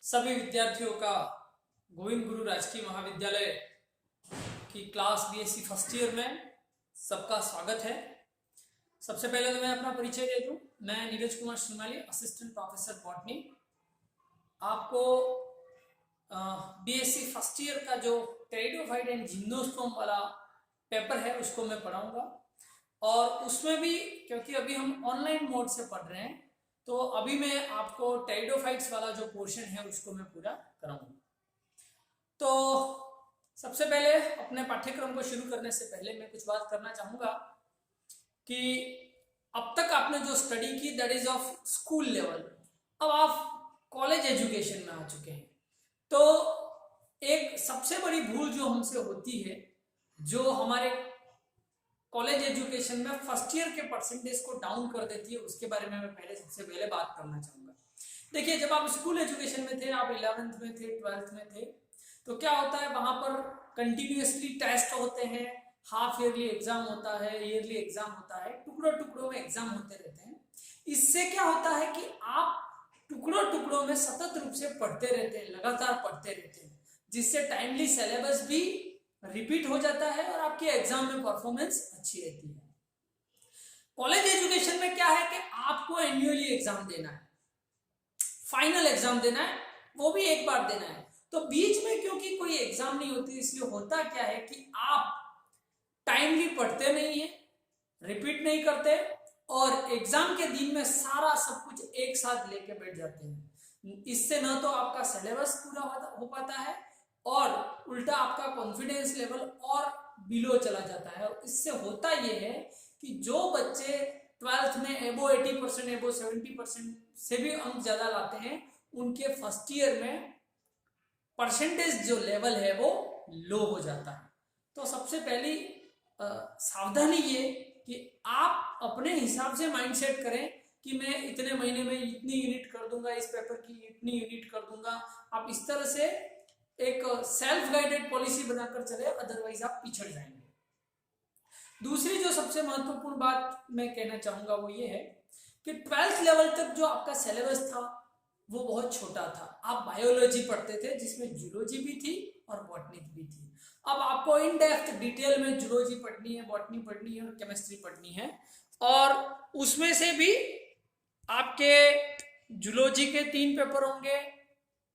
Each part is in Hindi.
सभी विद्यार्थियों का गोविंद गुरु राजकीय महाविद्यालय की क्लास बीएससी फर्स्ट ईयर में सबका स्वागत है। सबसे पहले तो मैं अपना परिचय दे दूं। मैं Neeraj Kumar Shrimali, assistant professor botany, आपको बीएससी फर्स्ट ईयर का जो टेरिडोफाइट एंड जिम्नोस्पर्म वाला पेपर है उसको मैं पढ़ाऊंगा। और उसमें भी क्योंकि अभी हम ऑनलाइन मोड से पढ़ रहे हैं तो अभी मैं आपको टेरिडोफाइट्स वाला जो पोर्शन है उसको मैं पूरा कराऊंगा। तो सबसे पहले अपने पाठ्यक्रम को शुरू करने से पहले मैं कुछ बात करना चाहूँगा कि अब तक आपने जो स्टडी की that is of school level, अब आप कॉलेज एजुकेशन में आ चुके हैं। तो एक सबसे बड़ी भूल जो हमसे होती है, जो हमारे कॉलेज एजुकेशन में फर्स्ट ईयर के परसेंटेज को डाउन कर देती है, उसके बारे में मैं सबसे पहले बात करना चाहूँगा। देखिए, जब आप स्कूल एजुकेशन में थे, आप 11th में थे, 12th में थे, तो क्या होता है, वहाँ पर कंटिन्यूसली टेस्ट होते हैं, हाफ ईयरली एग्जाम होता है, ईयरली एग्जाम होता है, टुकड़ों टुकड़ों में एग्जाम होते रहते हैं। इससे क्या होता है कि आप टुकड़ों टुकड़ों में सतत रूप से पढ़ते रहते हैं, लगातार पढ़ते रहते हैं, जिससे टाइमली सिलेबस भी रिपीट हो जाता है और आपके एग्जाम में परफॉर्मेंस अच्छी रहती है। कॉलेज एजुकेशन में क्या है कि आपको एनुअली एग्जाम देना है, फाइनल एग्जाम देना है, वो भी एक बार देना है। तो बीच में क्योंकि कोई एग्जाम नहीं होती, इसलिए होता क्या है कि आप टाइमली पढ़ते नहीं है, रिपीट नहीं करते और एग्जाम के दिन में सारा सब कुछ एक साथ लेके बैठ जाते हैं। इससे न तो आपका सिलेबस पूरा हो पाता है और उल्टा आपका कॉन्फिडेंस लेवल और बिलो चला जाता है। और इससे होता यह है कि जो बच्चे 12th में एबो 80%, एबो 70% से भी अंक ज्यादा लाते हैं, उनके फर्स्ट ईयर में परसेंटेज जो लेवल है वो लो हो जाता है। तो सबसे पहली सावधानी ये कि आप अपने हिसाब से माइंडसेट करें कि मैं इतने महीने में इतनी यूनिट कर दूंगा, इस पेपर की इतनी यूनिट कर दूंगा। आप इस तरह से एक सेल्फ गाइडेड पॉलिसी बनाकर चले, अदरवाइज आप पिछड़ जाएंगे। दूसरी जो सबसे महत्वपूर्ण बात मैं कहना चाहूंगा वो ये है कि 12th लेवल तक जो आपका सिलेबस था वो बहुत छोटा था। आप बायोलॉजी पढ़ते थे जिसमें जूलॉजी भी थी और बॉटनी भी थी। अब आपको इन डेप्थ डिटेल में जूलॉजी पढ़नी है, बॉटनी पढ़नी है और केमिस्ट्री पढ़नी है। और उसमें से भी आपके जूलॉजी के 3 पेपर होंगे,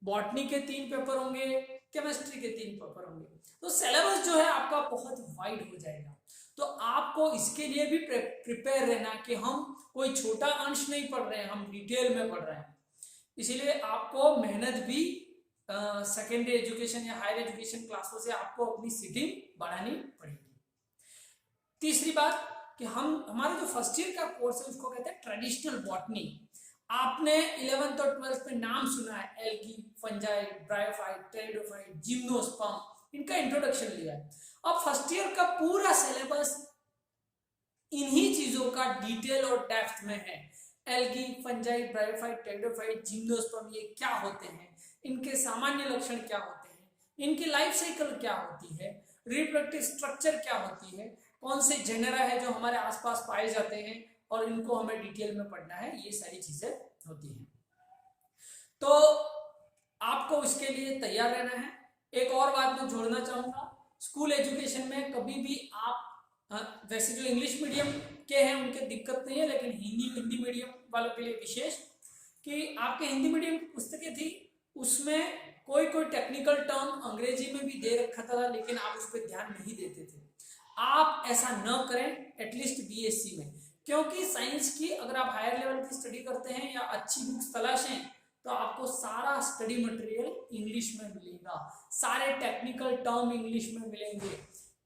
बॉटनी के 3 पेपर होंगे, केमिस्ट्री के 3 पेपर होंगे। तो सिलेबस जो है आपका बहुत वाइड हो जाएगा। तो आपको इसके लिए भी प्रिपेयर रहना कि हम कोई छोटा अंश नहीं पढ़ रहे हैं, हम डिटेल में पढ़ रहे हैं। इसीलिए आपको मेहनत भी सेकेंडरी एजुकेशन या हायर एजुकेशन क्लासों से आपको अपनी सीटिंग बढ़ानी पड़ेगी। तीसरी बात कि हमारे जो फर्स्ट ईयर का कोर्स है उसको कहते हैं ट्रेडिशनल बॉटनी। आपने 11th और 12th में नाम सुना है, algae, fungi, bryophyte, pteridophyte, gymnosperm, इनका इंट्रोडक्शन लिया है। अब फर्स्ट ईयर का पूरा सिलेबस इन्हीं चीजों का डिटेल और डेप्थ में है। Algae, fungi, bryophyte, pteridophyte, gymnosperm ये क्या होते हैं, इनके सामान्य लक्षण क्या होते हैं, इनकी लाइफ साइकिल क्या होती है, रिप्रोडक्टिव स्ट्रक्चर क्या होती है, कौन से जेनेरा है जो हमारे आसपास पाए जाते हैं और इनको हमें डिटेल में पढ़ना है, ये सारी चीजें होती हैं। तो आपको इसके लिए तैयार रहना है। एक और बात मैं जोड़ना चाहूंगा, स्कूल एजुकेशन में कभी भी आप वैसे जो इंग्लिश मीडियम के हैं उनके दिक्कत नहीं है, लेकिन हिंदी मीडियम वालों के लिए विशेष कि आपके हिंदी मीडियम की पुस्तकें थी, उसमें कोई टेक्निकल टर्म अंग्रेजी में भी दे रखा था, लेकिन आप उस पर ध्यान नहीं देते थे। आप ऐसा न करें, एटलीस्ट बीएससी में, क्योंकि साइंस की अगर आप हायर लेवल की स्टडी करते हैं या अच्छी बुक्स तलाशें तो आपको सारा स्टडी मटेरियल इंग्लिश में मिलेगा, सारे टेक्निकल टर्म इंग्लिश में मिलेंगे।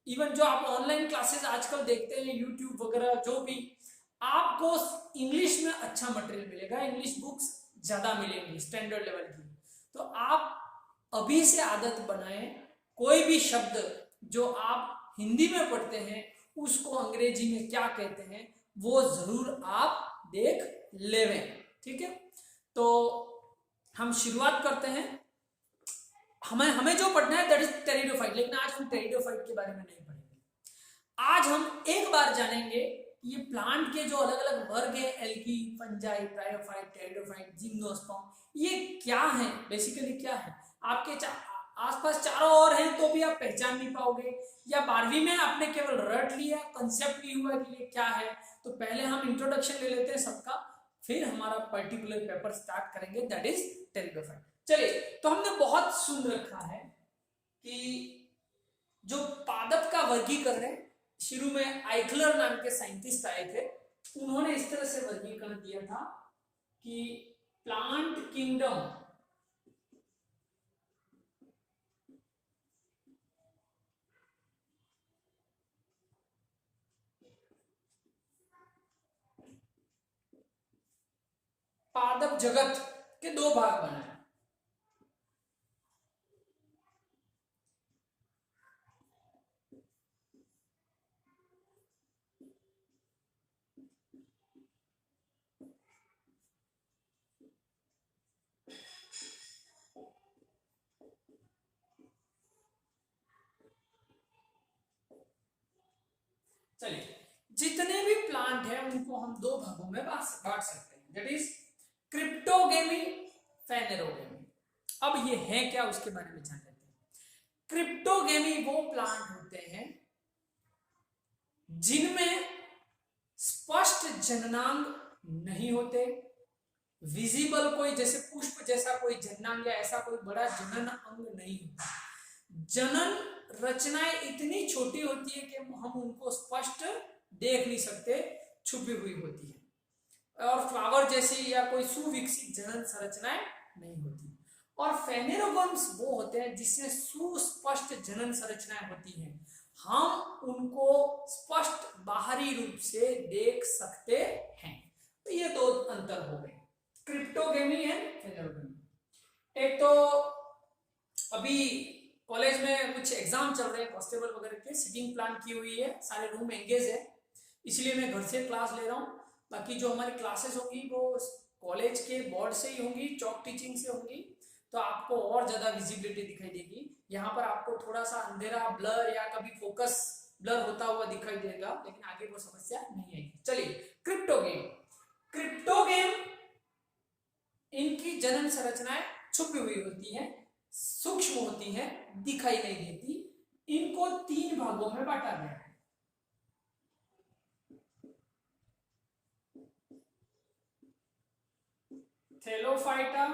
इवन जो आप ऑनलाइन क्लासेस आजकल देखते हैं, यूट्यूब वगैरह, जो भी, आपको इंग्लिश में अच्छा मटेरियल मिलेगा, इंग्लिश बुक्स ज्यादा मिलेंगी स्टैंडर्ड लेवल की। तो आप अभी से आदत बनाएं, कोई भी शब्द जो आप हिंदी में पढ़ते हैं उसको अंग्रेजी में क्या कहते हैं वो जरूर आप देख लेवें, ठीक है। तो हम शुरुआत करते हैं। हमें जो पढ़ना है दैट इज टेरिडोफाइट, लेकिन आज हम टेरिडोफाइट के बारे में नहीं पढ़ेंगे। आज हम एक बार जानेंगे कि ये प्लांट के जो अलग अलग वर्ग है, algae, fungi, bryophyte, pteridophyte, gymnosperm, ये क्या है, बेसिकली क्या है, आपके आसपास चारों और हैं तो भी आप पहचान नहीं पाओगे, या 12वीं में आपने केवल रट लिया, कंसेप्ट नहीं हुआ कि ये क्या है। तो पहले हम इंट्रोडक्शन ले लेते हैं सबका, फिर हमारा पर्टिकुलर पेपर स्टार्ट करेंगे, दैट इज टेरिडोफाइट। चलिए, तो हमने बहुत सुन रखा है कि जो पादप का वर्गीकरण है, शुरू में आइकलर नाम के साइंटिस्ट आए थे, उन्होंने इस तरह से वर्गीकरण दिया था कि प्लांट किंगडम पादप जगत के दो भाग बनाए। चलिए, जितने भी प्लांट हैं उनको हम दो भागों में बांट सकते हैं, दैट इज क्रिप्टोगेमी, फेनेरोगेमी। अब ये है क्या, उसके बारे में जान लेते हैं। क्रिप्टोगेमी वो प्लांट होते हैं जिनमें स्पष्ट जननांग नहीं होते, विजिबल कोई जैसे पुष्प जैसा कोई जननांग या ऐसा कोई बड़ा जनन अंग नहीं होता। जनन रचनाएं इतनी छोटी होती है कि हम उनको स्पष्ट देख नहीं सकते, छुपी हुई होती है, और फ्लावर जैसी या कोई सुविकसित जनन संरचनाएं नहीं होती। और फेनेरोगम्स वो होते हैं जिसमें सुस्पष्ट जनन संरचनाएं होती हैं, हम उनको स्पष्ट बाहरी रूप से देख सकते हैं। तो ये दो अंतर हो गए, क्रिप्टोगेमी एंड फेनेरोगेमी। एक तो अभी कॉलेज में कुछ एग्जाम चल रहे हैं कांस्टेबल वगैरह के, सिटिंग प्लान की हुई है, सारे रूम एंगेज है, इसलिए मैं घर से क्लास ले रहा हूँ। बाकी जो हमारी क्लासेस होगी वो कॉलेज के बोर्ड से ही होंगी, चौक टीचिंग से होंगी, तो आपको और ज्यादा विजिबिलिटी दिखाई देगी। यहाँ पर आपको थोड़ा सा अंधेरा, ब्लर या कभी फोकस ब्लर होता हुआ दिखाई देगा, लेकिन आगे वो समस्या नहीं आएगी। चलिए, क्रिप्टोगेम। क्रिप्टोगेम इनकी जनन संरचनाएं छुपी हुई होती हैं, सूक्ष्म होती हैं, दिखाई नहीं देती। इनको तीन भागों में बांटा गया है। थैलोफाइटा,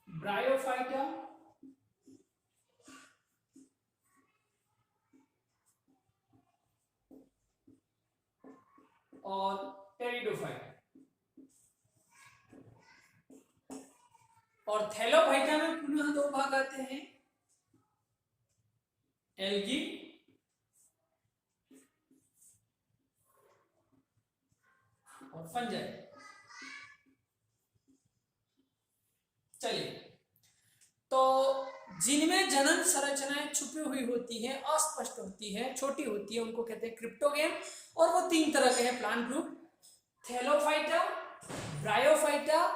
ब्रायोफाइटा और टेरिडोफाइटा। और थैलोफाइटा में पुनः दो भाग आते हैं, एल्गी और फंजाई। चलिए, तो जिनमें जनन संरचनाएं छुपी हुई होती हैं, अस्पष्ट होती हैं, छोटी होती है, उनको कहते हैं क्रिप्टोगेम। और वो तीन तरह के हैं plant group, Thallophyta, bryophyta,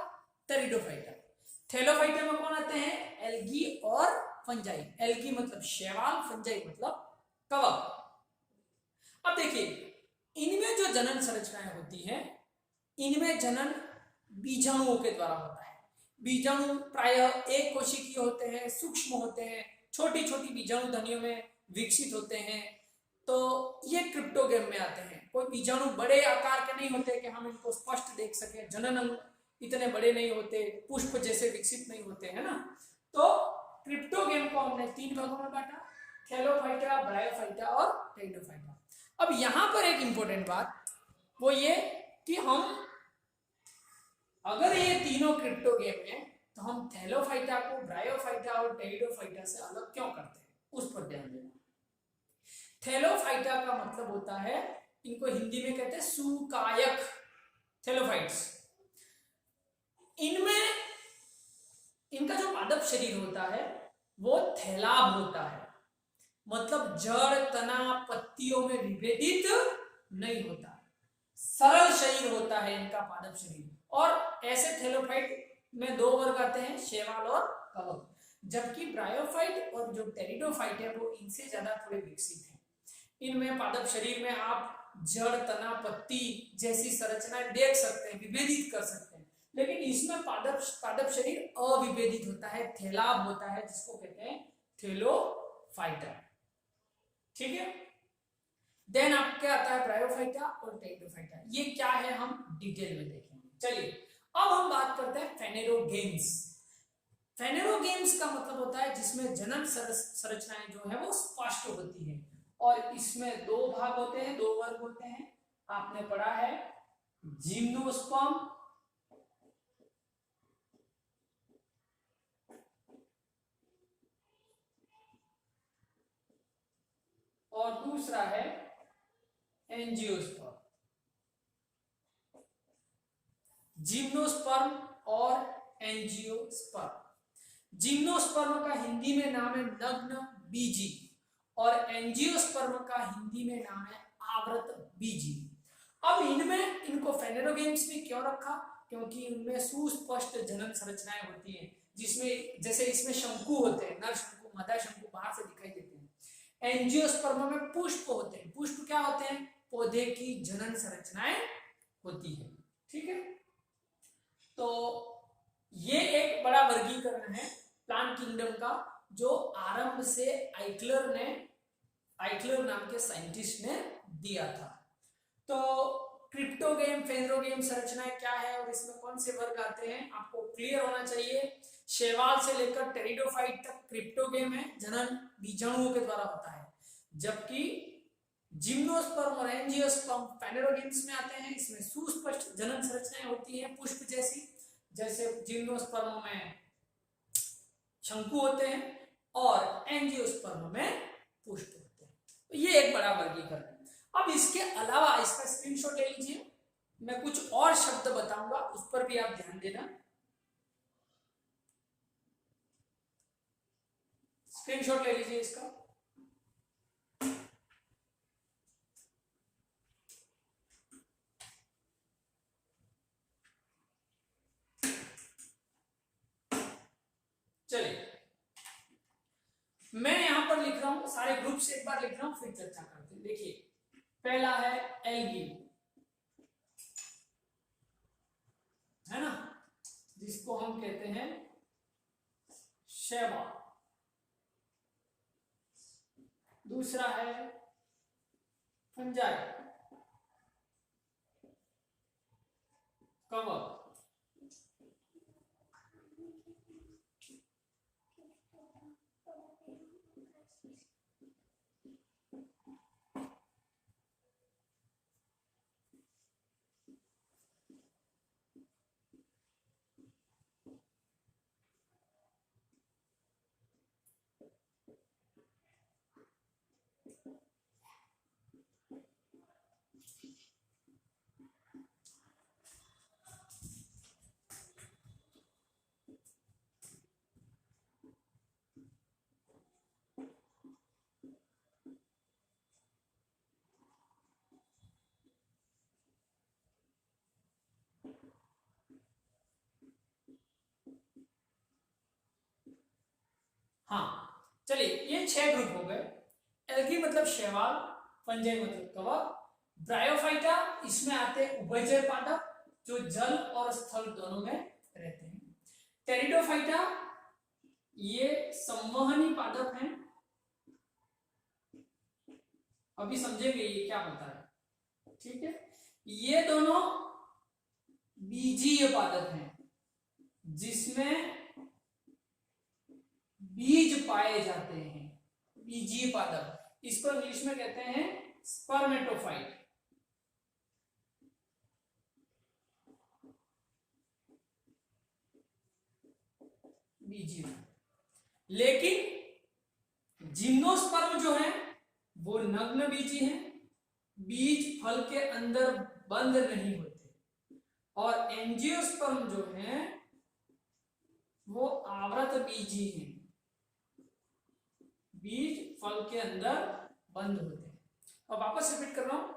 pteridophyta. Thallophyta में कौन आते हैं, एल्गी और फंजाई। एल्गी मतलब शैवाल, फंजाई मतलब कवक। अब देखिए, इनमें जो जनन संरचनाएं होती हैं, इनमें जनन बीजाणुओं के द्वारा होता है। बीजाणु प्रायः एक कोशिकीय होते हैं, सूक्ष्म होते हैं, छोटी छोटी बीजाणु धनियों में विकसित होते हैं, तो ये क्रिप्टोगेम में आते हैं। कोई बीजाणु बड़े आकार के नहीं होते कि हम इनको स्पष्ट देख सके, जनन अंग इतने बड़े नहीं होते, पुष्प जैसे विकसित नहीं होते, है ना। तो क्रिप्टोगेम को हमने तीन भागों में बांटा, थैलोफाइटा, ब्रायोफाइटा और टेरिडोफाइटा। अब यहां पर एक इंपॉर्टेंट बात वो ये कि हम अगर ये तीनों क्रिप्टोगेम है तो हम थैलोफाइटा को ब्रायोफाइटा और टेरिडोफाइटा से अलग क्यों करते हैं, उस पर ध्यान देना। थैलोफाइटा का मतलब होता है, इनको हिंदी में कहते हैं सुकायक, थैलोफाइट्स। इनमें इनका जो पादप शरीर होता है वो थैलाब होता है, मतलब जड़, तना, पत्तियों में विभेदित नहीं होता, सरल शरीर होता है इनका पादप शरीर। और ऐसे थैलोफाइट में दो वर्ग आते हैं, शैवाल और कवक। जबकि ब्रायोफाइट और जो टेरिडोफाइट है वो इनसे ज्यादा थोड़े विकसित हैं। इनमें पादप शरीर में आप जड़, तना, पत्ती जैसी संरचनाएं देख सकते हैं, विभेदित कर सकते हैं, लेकिन इसमें पादप शरीर अविभेदित होता है, थैलाब होता है, जिसको कहते हैं थैलोफाइटा। ठीक है, देन आप क्या आता है ब्रायोफाइटा और टेरिडोफाइटा, ये क्या है हम डिटेल में देखेंगे। चलिए अब हम बात करते हैं फेनेरोगेम्स। फेनेरोगेम्स का मतलब होता है जिसमें जनन संरचनाएं जो है वो स्पष्ट होती है, और इसमें दो भाग होते हैं, दो वर्ग होते हैं। आपने पढ़ा है जिम्नोस्पर्म और दूसरा है एंजियोस्पर्म। जिम्नोस्पर्म और एंजियोस्पर्म। जिम्नोस्पर्म का हिंदी में नाम है नग्न बीजी, और एंजियोस्पर्म का हिंदी में नाम है आवृत बीजी। अब इनमें इनको फेनेरोगेम्स में क्यों रखा, क्योंकि इनमें सुस्पष्ट जनन संरचनाएं होती हैं, जिसमें जैसे इसमें शंकु होते हैं, नर शंकु, मादा शंकु बाहर से दिखाई देते हैं। एंजियोस्पर्म में पुष्प होते हैं। पुष्प क्या होते हैं, पौधे की जनन संरचनाएं होती है। ठीक है, तो ये एक बड़ा वर्गीकरण है प्लांट किंगडम का, जो आरंभ से आइकलर नाम के साइंटिस्ट ने दिया था। तो क्रिप्टोगेम, फेनेरोगेम संरचनाएं क्या है और इसमें कौन से वर्ग आते हैं, आपको क्लियर होना चाहिए। शैवाल से लेकर टेरिडोफाइट तक क्रिप्टोगेम है, जनन बीजाणुओं के द्वारा होता है, जबकि जिम्नोस्पर्म और एंजियोस्पर्म फेनेरोगेम्स में आते हैं। इसमें सुस्पष्ट जनन संरचनाएं होती हैं पुष्प जैसी, जैसे जिम्नोस्पर्म में शंकु होते हैं और एंजियोस्पर्म में पुष्प होते हैं। तो ये एक बड़ा वर्गीकरण है। अब इसके अलावा इसका स्क्रीनशॉट ले लीजिए, मैं कुछ और शब्द बताऊंगा, उस पर भी आप ध्यान देना। स्क्रीनशॉट ले लीजिए इसका। चलिए मैं यहां पर लिख रहा हूं, सारे ग्रुप से एक बार लिख रहा हूं, फिर चर्चा करते हैं। देखिए पहला है एल्गी, है ना, जिसको हम कहते हैं शैवाल। दूसरा है फंजाई, कवक। हाँ चलिए, ये 6 ग्रुप हो गए। एल्गी मतलब शैवाल, फंजाई मतलब कवक, ब्रायोफाइटा इसमें आते हैं उभयचर पादप जो जल और स्थल दोनों में रहते हैं। टेरिडोफाइटा ये संवहनी पादप हैं, अभी समझेंगे ये क्या होता है। ठीक है, ये दोनों बीजीय पादप हैं जिसमें बीज पाए जाते हैं, बीजीय पादप। इसको इंग्लिश में कहते हैं स्पर्मेटोफाइट। बीजीय, लेकिन जिम्नोस्पर्म जो है वो नग्न बीजी है, बीज फल के अंदर बंद नहीं होते, और एंजियोस्पर्म जो है वो आवृत बीजी है, बीज फल के अंदर बंद होते हैं। अब वापस रिपीट कर रहा हूं,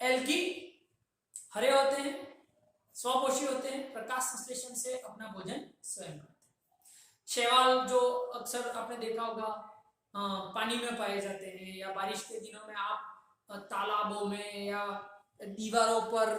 एल्गी हरे होते हैं, स्वपोषी होते हैं, प्रकाश संश्लेषण से अपना भोजन स्वयं करते हैं। शैवाल जो अक्सर आपने देखा होगा पानी में पाए जाते हैं, या बारिश के दिनों में आप तालाबों में या दीवारों पर